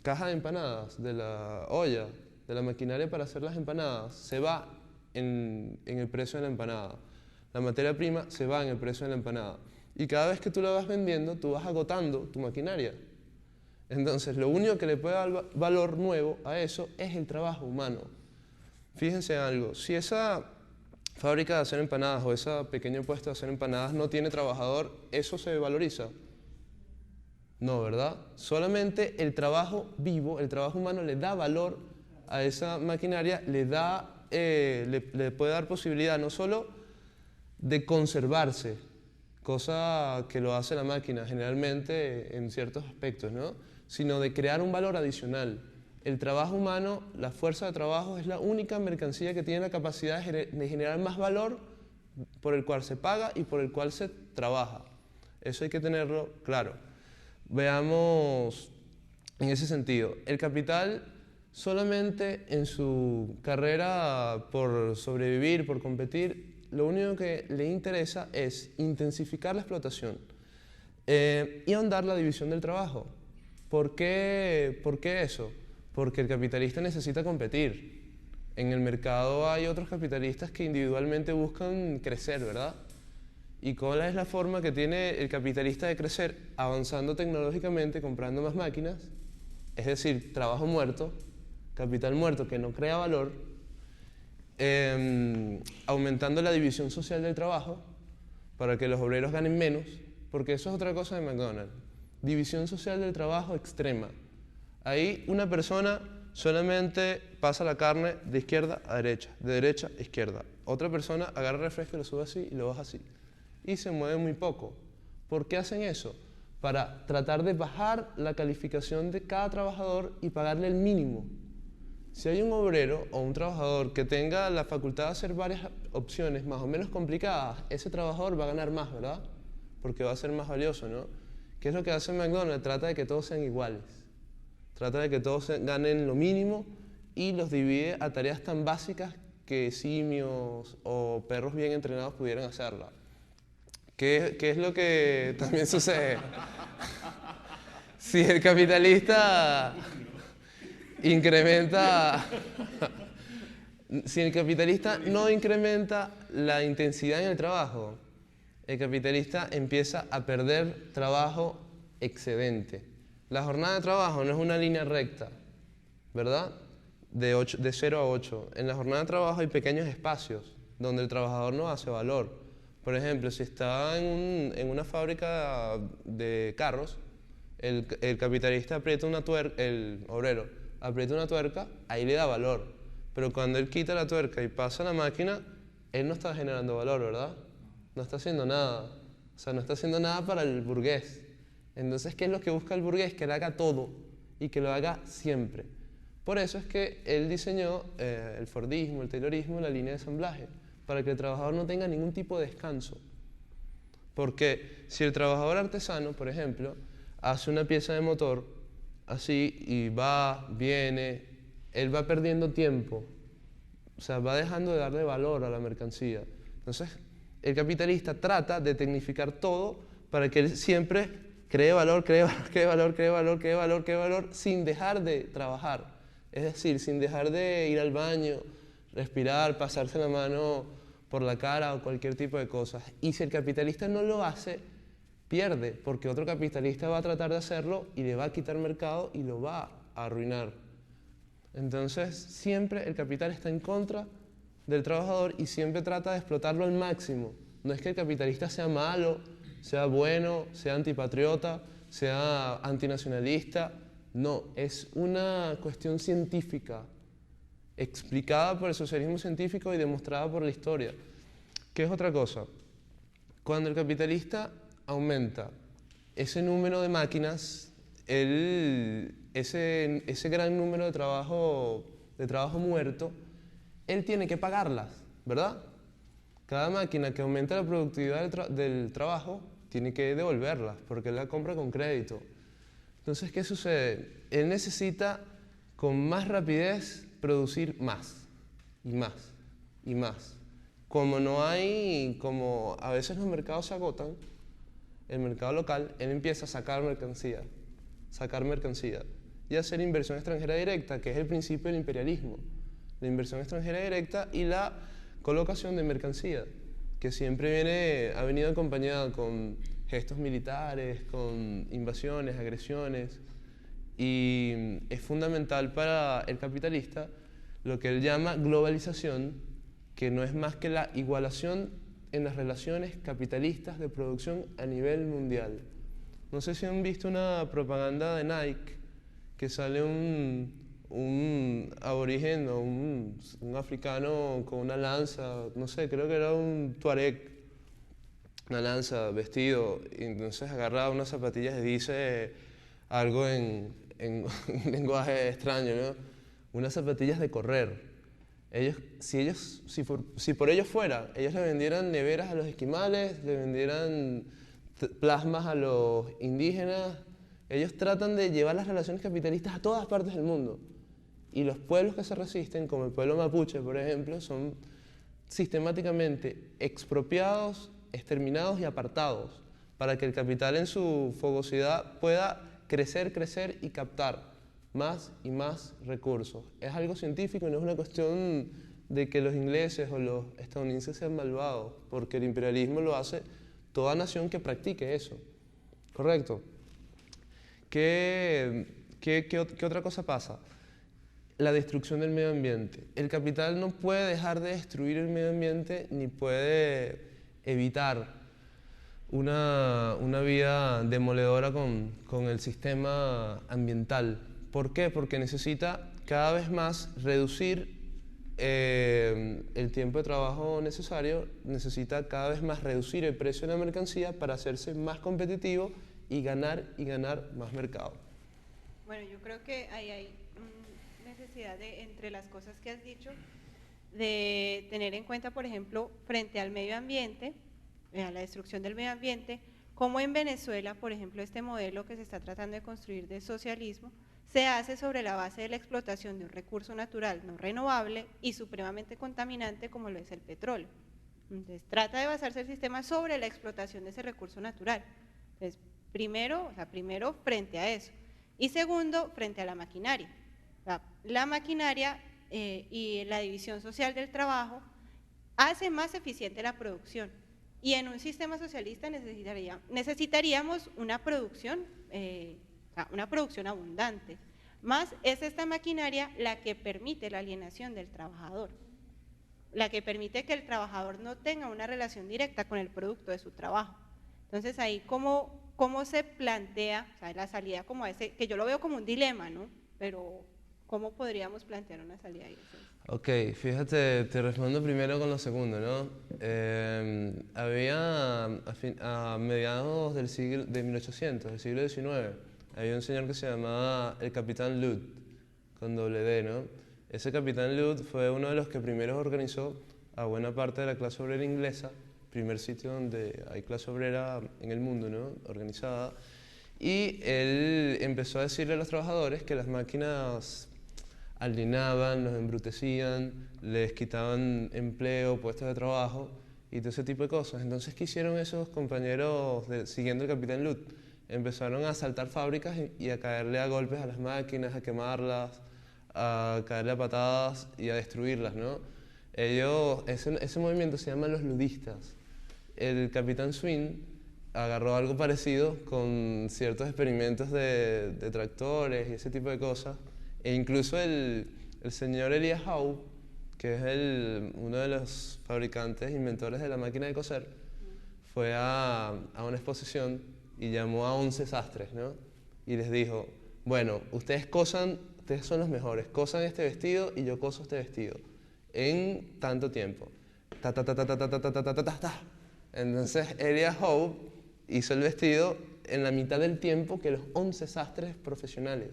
caja de empanadas, de la olla, de la maquinaria para hacer las empanadas, se va en el precio de la empanada. La materia prima se va en el precio de la empanada. Y cada vez que tú la vas vendiendo, tú vas agotando tu maquinaria. Entonces, lo único que le puede dar valor nuevo a eso es el trabajo humano. Fíjense algo, si esa fábrica de hacer empanadas o ese pequeño puesto de hacer empanadas no tiene trabajador, ¿eso se valoriza? No, ¿verdad? Solamente el trabajo vivo, el trabajo humano le da valor a esa maquinaria, le puede dar posibilidad no solo de conservarse, cosa que lo hace la máquina generalmente en ciertos aspectos, ¿no? Sino de crear un valor adicional. El trabajo humano, la fuerza de trabajo, es la única mercancía que tiene la capacidad de generar más valor por el cual se paga y por el cual se trabaja. Eso hay que tenerlo claro. Veamos en ese sentido. El capital solamente en su carrera por sobrevivir, por competir, lo único que le interesa es intensificar la explotación y ahondar la división del trabajo. ¿Por qué eso? Porque el capitalista necesita competir. En el mercado hay otros capitalistas que individualmente buscan crecer, ¿verdad? ¿Y cuál es la forma que tiene el capitalista de crecer? Avanzando tecnológicamente, comprando más máquinas, es decir, trabajo muerto, capital muerto que no crea valor, aumentando la división social del trabajo para que los obreros ganen menos, porque eso es otra cosa de McDonald's. División social del trabajo extrema. Ahí una persona solamente pasa la carne de izquierda a derecha, de derecha a izquierda. Otra persona agarra el refresco y lo sube así y lo baja así. Y se mueve muy poco. ¿Por qué hacen eso? Para tratar de bajar la calificación de cada trabajador y pagarle el mínimo. Si hay un obrero o un trabajador que tenga la facultad de hacer varias opciones más o menos complicadas, ese trabajador va a ganar más, ¿verdad? Porque va a ser más valioso, ¿no? ¿Qué es lo que hace McDonald's? Trata de que todos sean iguales. Trata de que todos ganen lo mínimo y los divide a tareas tan básicas que simios o perros bien entrenados pudieran hacerla. ¿Qué es lo que también sucede? Si el capitalista no incrementa la intensidad en el trabajo, el capitalista empieza a perder trabajo excedente. La jornada de trabajo no es una línea recta, ¿verdad? De 0 a 8. En la jornada de trabajo hay pequeños espacios donde el trabajador no hace valor. Por ejemplo, si está en una fábrica de carros, el capitalista aprieta una tuerca, el obrero aprieta una tuerca, ahí le da valor. Pero cuando él quita la tuerca y pasa la máquina, él no está generando valor, ¿verdad? No está haciendo nada. O sea, no está haciendo nada para el burgués. Entonces, ¿qué es lo que busca el burgués? Que lo haga todo y que lo haga siempre. Por eso es que él diseñó el Fordismo, el Taylorismo, la línea de ensamblaje, para que el trabajador no tenga ningún tipo de descanso. Porque si el trabajador artesano, por ejemplo, hace una pieza de motor así y va, viene, él va perdiendo tiempo, o sea, va dejando de darle valor a la mercancía. Entonces, el capitalista trata de tecnificar todo para que él siempre cree valor, sin dejar de trabajar. Es decir, sin dejar de ir al baño, respirar, pasarse la mano por la cara o cualquier tipo de cosas. Y si el capitalista no lo hace, pierde, porque otro capitalista va a tratar de hacerlo y le va a quitar mercado y lo va a arruinar. Entonces, siempre el capital está en contra del trabajador y siempre trata de explotarlo al máximo. No es que el capitalista sea malo, sea bueno, sea antipatriota, sea antinacionalista. No, es una cuestión científica, explicada por el socialismo científico y demostrada por la historia. ¿Qué es otra cosa? Cuando el capitalista aumenta ese número de máquinas ese gran número de trabajo muerto, él tiene que pagarlas, ¿verdad? Cada máquina que aumenta la productividad del trabajo tiene que devolverlas, porque él la compra con crédito. Entonces, ¿qué sucede? Él necesita con más rapidez producir más, y más, y más. Como a veces los mercados se agotan, el mercado local, él empieza a sacar mercancía, y hacer inversión extranjera directa, que es el principio del imperialismo. La inversión extranjera directa y la colocación de mercancía, que siempre ha venido acompañada con gestos militares, con invasiones, agresiones, y es fundamental para el capitalista lo que él llama globalización, que no es más que la igualación en las relaciones capitalistas de producción a nivel mundial. No sé si han visto una propaganda de Nike que sale un aborigen o un africano con una lanza, no sé, creo que era un tuareg, una lanza, vestido, y entonces agarra unas zapatillas y dice algo en un lenguaje extraño, ¿no? Unas zapatillas de correr. Si por ellos fuera, ellos le vendieran neveras a los esquimales, le vendieran plasmas a los indígenas. Ellos tratan de llevar las relaciones capitalistas a todas partes del mundo. Y los pueblos que se resisten, como el pueblo mapuche, por ejemplo, son sistemáticamente expropiados, exterminados y apartados para que el capital en su fogosidad pueda crecer y captar más y más recursos. Es algo científico y no es una cuestión de que los ingleses o los estadounidenses sean malvados, porque el imperialismo lo hace toda nación que practique eso. ¿Correcto? ¿Qué otra cosa pasa? La destrucción del medio ambiente. El capital no puede dejar de destruir el medio ambiente ni puede evitar una vida demoledora con el sistema ambiental. ¿Por qué? Porque necesita cada vez más reducir el tiempo de trabajo necesario, necesita cada vez más reducir el precio de la mercancía para hacerse más competitivo y ganar más mercado. Bueno, yo creo que ahí hay necesidad de, entre las cosas que has dicho, de tener en cuenta, por ejemplo, frente al medio ambiente, a la destrucción del medio ambiente, como en Venezuela, por ejemplo, este modelo que se está tratando de construir de socialismo, se hace sobre la base de la explotación de un recurso natural no renovable y supremamente contaminante como lo es el petróleo. Entonces, trata de basarse el sistema sobre la explotación de ese recurso natural. Entonces, primero frente a eso. Y segundo, frente a la maquinaria. La maquinaria y la división social del trabajo hace más eficiente la producción. Y en un sistema socialista necesitaríamos una producción abundante. Más es esta maquinaria la que permite la alienación del trabajador, la que permite que el trabajador no tenga una relación directa con el producto de su trabajo. Entonces ahí cómo se plantea, o sea, la salida como a ese, que yo lo veo como un dilema, ¿no? Pero ¿cómo podríamos plantear una salida ahí? Ok, fíjate, te respondo primero con lo segundo, ¿no? Había a mediados de 1800, del siglo XIX, había un señor que se llamaba el Capitán Lud, con doble D, ¿no? Ese Capitán Lud fue uno de los que primero organizó a buena parte de la clase obrera inglesa, primer sitio donde hay clase obrera en el mundo, ¿no? Organizada, y él empezó a decirle a los trabajadores que las máquinas alienaban, los embrutecían, les quitaban empleo, puestos de trabajo y todo ese tipo de cosas. Entonces, ¿qué hicieron esos compañeros siguiendo el Capitán Lud? Empezaron a asaltar fábricas y a caerle a golpes a las máquinas, a quemarlas, a caerle a patadas y a destruirlas, ¿no? Ese movimiento se llama los ludistas. El Capitán Swing agarró algo parecido con ciertos experimentos de tractores y ese tipo de cosas. E incluso el señor Elias Howe, que es uno de los fabricantes, inventores de la máquina de coser, fue a una exposición y llamó a 11 sastres, ¿no? Y les dijo, bueno, ustedes son los mejores, cosan este vestido y yo coso este vestido en tanto tiempo. Entonces Elias Howe hizo el vestido en la mitad del tiempo que los 11 sastres profesionales.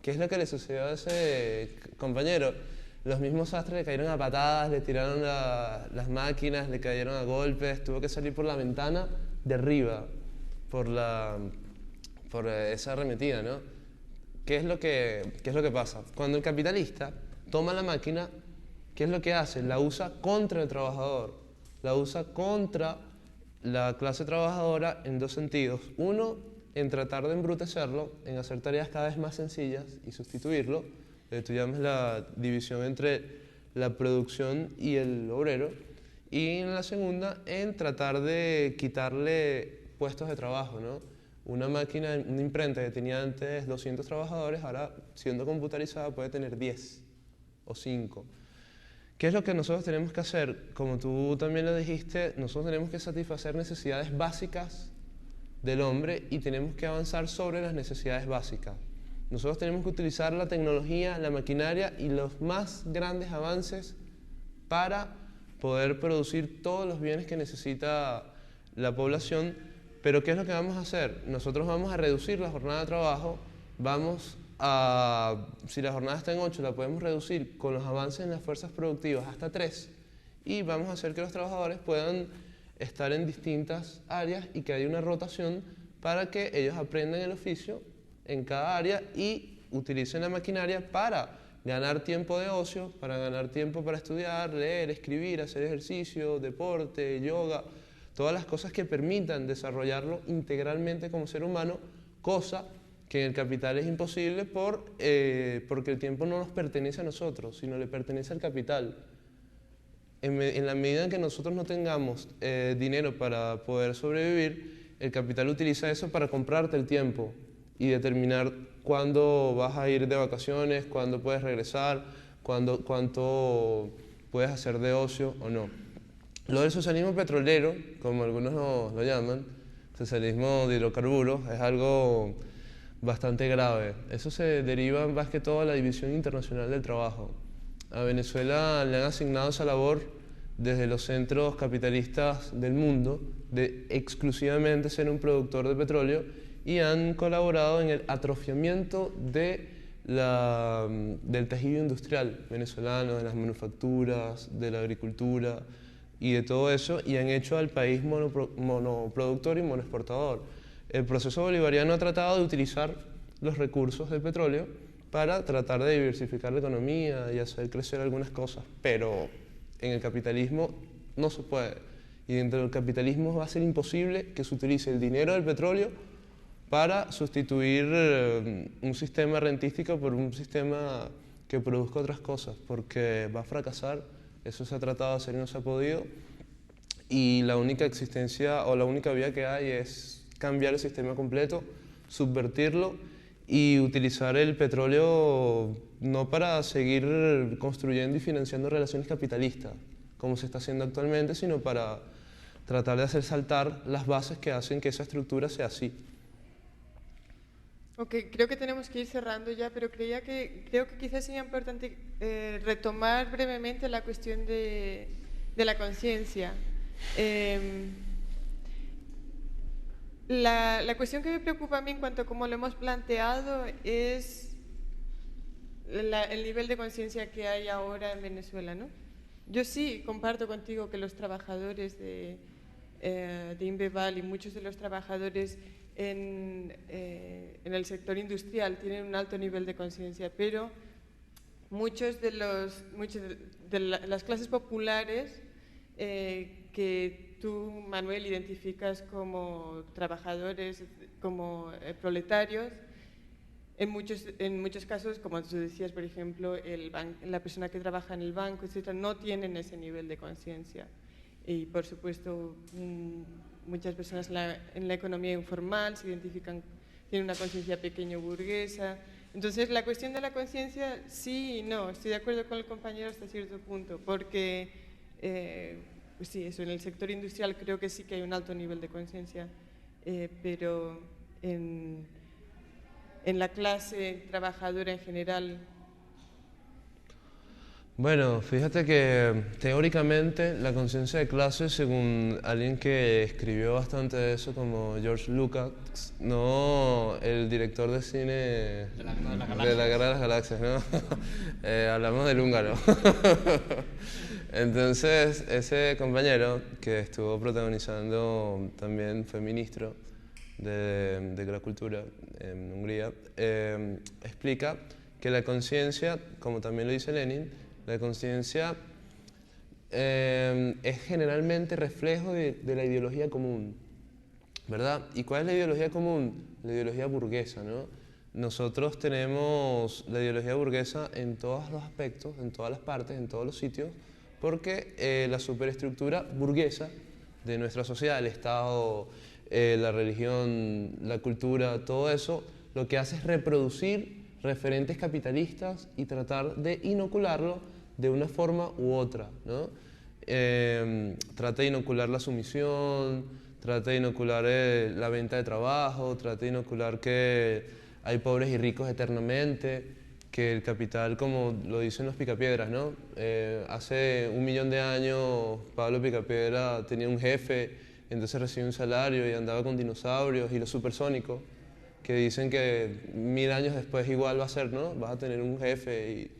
¿Qué es lo que le sucedió a ese compañero? Los mismos sastres le cayeron a patadas, le tiraron las máquinas, le cayeron a golpes, tuvo que salir por la ventana de arriba, por esa arremetida, ¿no? ¿Qué es lo que pasa? Cuando el capitalista toma la máquina, ¿qué es lo que hace? La usa contra el trabajador, la usa contra la clase trabajadora en dos sentidos. Uno, en tratar de embrutecerlo, en hacer tareas cada vez más sencillas y sustituirlo. Tú llamas la división entre la producción y el obrero. Y en la segunda, en tratar de quitarle puestos de trabajo, ¿no? Una máquina, una imprenta que tenía antes 200 trabajadores, ahora siendo computarizada puede tener 10 o 5. ¿Qué es lo que nosotros tenemos que hacer? Como tú también lo dijiste, nosotros tenemos que satisfacer necesidades básicas del hombre y tenemos que avanzar sobre las necesidades básicas. Nosotros tenemos que utilizar la tecnología, la maquinaria y los más grandes avances para poder producir todos los bienes que necesita la población. Pero ¿qué es lo que vamos a hacer? Nosotros vamos a reducir la jornada de trabajo, si la jornada está en 8, la podemos reducir con los avances en las fuerzas productivas hasta 3 y vamos a hacer que los trabajadores puedan estar en distintas áreas y que haya una rotación para que ellos aprendan el oficio en cada área y utilicen la maquinaria para ganar tiempo de ocio, para ganar tiempo para estudiar, leer, escribir, hacer ejercicio, deporte, yoga, todas las cosas que permitan desarrollarlo integralmente como ser humano, cosa que en el capital es imposible porque el tiempo no nos pertenece a nosotros, sino le pertenece al capital. En la medida en que nosotros no tengamos dinero para poder sobrevivir, el capital utiliza eso para comprarte el tiempo y determinar cuándo vas a ir de vacaciones, cuándo puedes regresar, cuánto puedes hacer de ocio o no. Lo del socialismo petrolero, como algunos lo llaman, socialismo de hidrocarburos, es algo bastante grave. Eso se deriva más que todo de la División Internacional del Trabajo. A Venezuela le han asignado esa labor desde los centros capitalistas del mundo de exclusivamente ser un productor de petróleo y han colaborado en el atrofiamiento del tejido industrial venezolano, de las manufacturas, de la agricultura y de todo eso, y han hecho al país monoproductor y monoexportador. El proceso bolivariano ha tratado de utilizar los recursos del petróleo para tratar de diversificar la economía y hacer crecer algunas cosas, pero en el capitalismo no se puede. Y dentro del capitalismo va a ser imposible que se utilice el dinero del petróleo para sustituir un sistema rentístico por un sistema que produzca otras cosas, porque va a fracasar. Eso se ha tratado de hacer y no se ha podido. Y la única existencia o la única vía que hay es cambiar el sistema completo, subvertirlo y utilizar el petróleo no para seguir construyendo y financiando relaciones capitalistas, como se está haciendo actualmente, sino para tratar de hacer saltar las bases que hacen que esa estructura sea así. Ok, creo que tenemos que ir cerrando ya, pero creo que quizás sería importante retomar brevemente la cuestión de la conciencia. La cuestión que me preocupa a mí en cuanto a cómo lo hemos planteado es el nivel de conciencia que hay ahora en Venezuela, ¿no? Yo sí comparto contigo que los trabajadores de Inbeval y muchos de los trabajadores en el sector industrial tienen un alto nivel de conciencia, pero muchos de las clases populares que tú, Manuel, identificas como trabajadores, como proletarios, en muchos casos, como tú decías, por ejemplo, la persona que trabaja en el banco, etcétera, no tienen ese nivel de conciencia. Y, por supuesto, muchas personas en la economía informal se identifican, tienen una conciencia pequeño burguesa. Entonces, la cuestión de la conciencia, sí y no. Estoy de acuerdo con el compañero hasta cierto punto, porque, pues sí, eso, en el sector industrial creo que sí que hay un alto nivel de conciencia, pero en la clase trabajadora en general. Bueno, fíjate que teóricamente la conciencia de clase, según alguien que escribió bastante de eso como George Lucas, no el director de cine de la Guerra de las Galaxias, ¿no? Hablamos del húngaro. Entonces, ese compañero que estuvo protagonizando, también fue ministro de la cultura en Hungría, explica que la conciencia, como también lo dice Lenin, la conciencia es generalmente reflejo de la ideología común, ¿verdad? ¿Y cuál es la ideología común? La ideología burguesa, ¿no? Nosotros tenemos la ideología burguesa en todos los aspectos, en todas las partes, en todos los sitios, porque la superestructura burguesa de nuestra sociedad, el Estado, la religión, la cultura, todo eso, lo que hace es reproducir referentes capitalistas y tratar de inocularlo de una forma u otra, ¿no? Trata de inocular la sumisión, trata de inocular la venta de trabajo, trata de inocular que hay pobres y ricos eternamente, que el capital, como lo dicen los Picapiedras, ¿no? Hace 1 millón de años Pablo Picapiedra tenía un jefe, entonces recibió un salario y andaba con dinosaurios y los supersónicos, que dicen que 1000 años después igual va a ser, ¿no? Vas a tener un jefe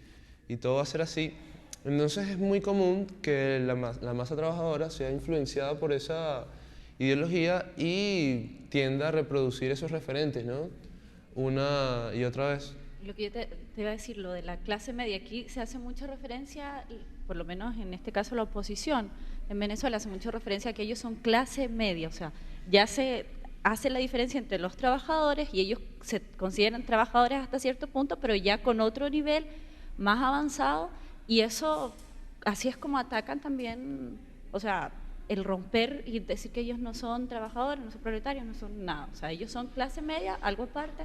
y todo va a ser así. Entonces es muy común que la masa trabajadora sea influenciada por esa ideología y tienda a reproducir esos referentes, ¿no? Una y otra vez. Lo que yo te iba a decir, lo de la clase media, aquí se hace mucha referencia, por lo menos en este caso la oposición en Venezuela hace mucha referencia a que ellos son clase media, o sea, ya se hace la diferencia entre los trabajadores y ellos se consideran trabajadores hasta cierto punto, pero ya con otro nivel más avanzado, y eso, así es como atacan también, o sea, el romper y decir que ellos no son trabajadores, no son proletarios, no son nada, o sea, ellos son clase media, algo aparte.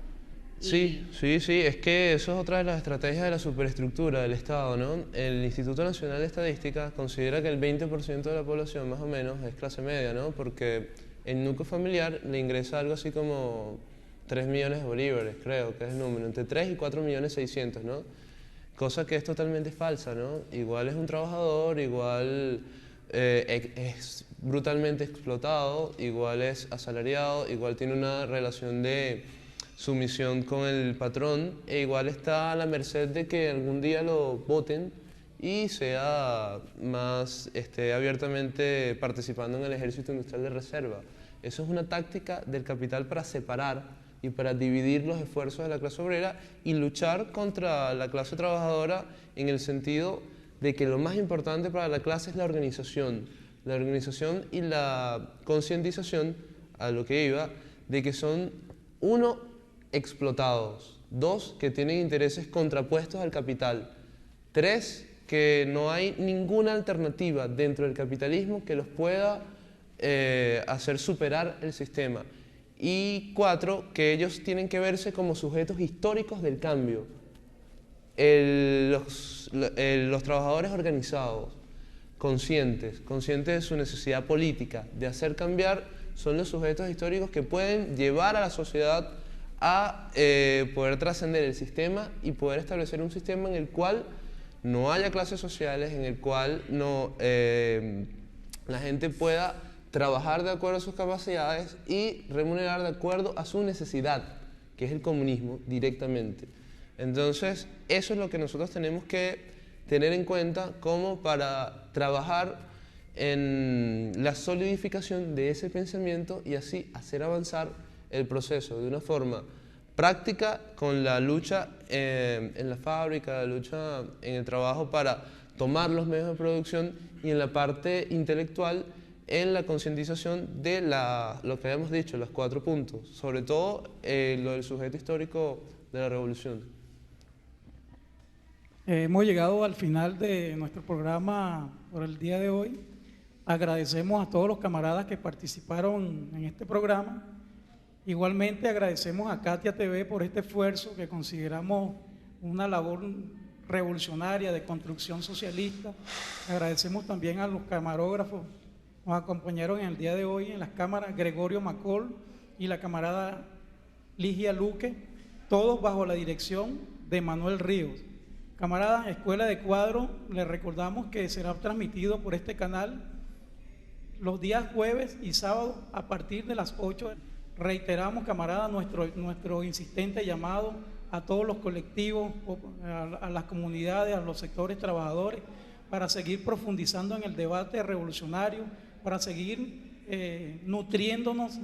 Sí, es que eso es otra de las estrategias de la superestructura del Estado, ¿no? El Instituto Nacional de Estadística considera que el 20% de la población más o menos es clase media, ¿no? Porque el núcleo familiar le ingresa algo así como 3 millones de bolívares, creo que es el número, entre 3 y 4 millones 600, ¿no? Cosa que es totalmente falsa, ¿no? Igual es un trabajador, igual es brutalmente explotado, igual es asalariado, igual tiene una relación de sumisión con el patrón e igual está a la merced de que algún día lo voten y sea más abiertamente participando en el ejército industrial de reserva. Eso es una táctica del capital para separar y para dividir los esfuerzos de la clase obrera y luchar contra la clase trabajadora en el sentido de que lo más importante para la clase es la organización y la concientización, a lo que iba, de que son, uno, explotados, 2, que tienen intereses contrapuestos al capital, 3, que no hay ninguna alternativa dentro del capitalismo que los pueda hacer superar el sistema, y 4, que ellos tienen que verse como sujetos históricos del cambio. Los trabajadores organizados, conscientes de su necesidad política de hacer cambiar, son los sujetos históricos que pueden llevar a la sociedad a poder trascender el sistema y poder establecer un sistema en el cual no haya clases sociales, en el cual la gente pueda trabajar de acuerdo a sus capacidades y remunerar de acuerdo a su necesidad, que es el comunismo directamente. Entonces, eso es lo que nosotros tenemos que tener en cuenta como para trabajar en la solidificación de ese pensamiento y así hacer avanzar el proceso de una forma práctica con la lucha en la fábrica, la lucha en el trabajo para tomar los medios de producción y en la parte intelectual en la concientización de lo que habíamos dicho, los 4 puntos, sobre todo lo del sujeto histórico de la revolución. Hemos llegado al final de nuestro programa por el día de hoy. Agradecemos a todos los camaradas que participaron en este programa. Igualmente agradecemos a Katia TV por este esfuerzo que consideramos una labor revolucionaria de construcción socialista. Agradecemos también a los camarógrafos que nos acompañaron en el día de hoy en las cámaras, Gregorio Macol y la camarada Ligia Luque, todos bajo la dirección de Manuel Ríos. Camaradas, Escuela de Cuadro, les recordamos que será transmitido por este canal los días jueves y sábados a partir de las 8. Reiteramos, camaradas, nuestro insistente llamado a todos los colectivos, a las comunidades, a los sectores trabajadores, para seguir profundizando en el debate revolucionario, para seguir nutriéndonos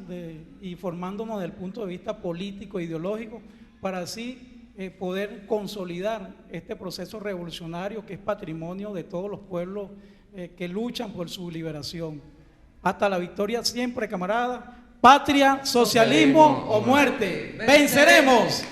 y formándonos desde el punto de vista político e ideológico, para así poder consolidar este proceso revolucionario que es patrimonio de todos los pueblos que luchan por su liberación. Hasta la victoria siempre, camarada. Patria, socialismo o muerte. ¡Venceremos!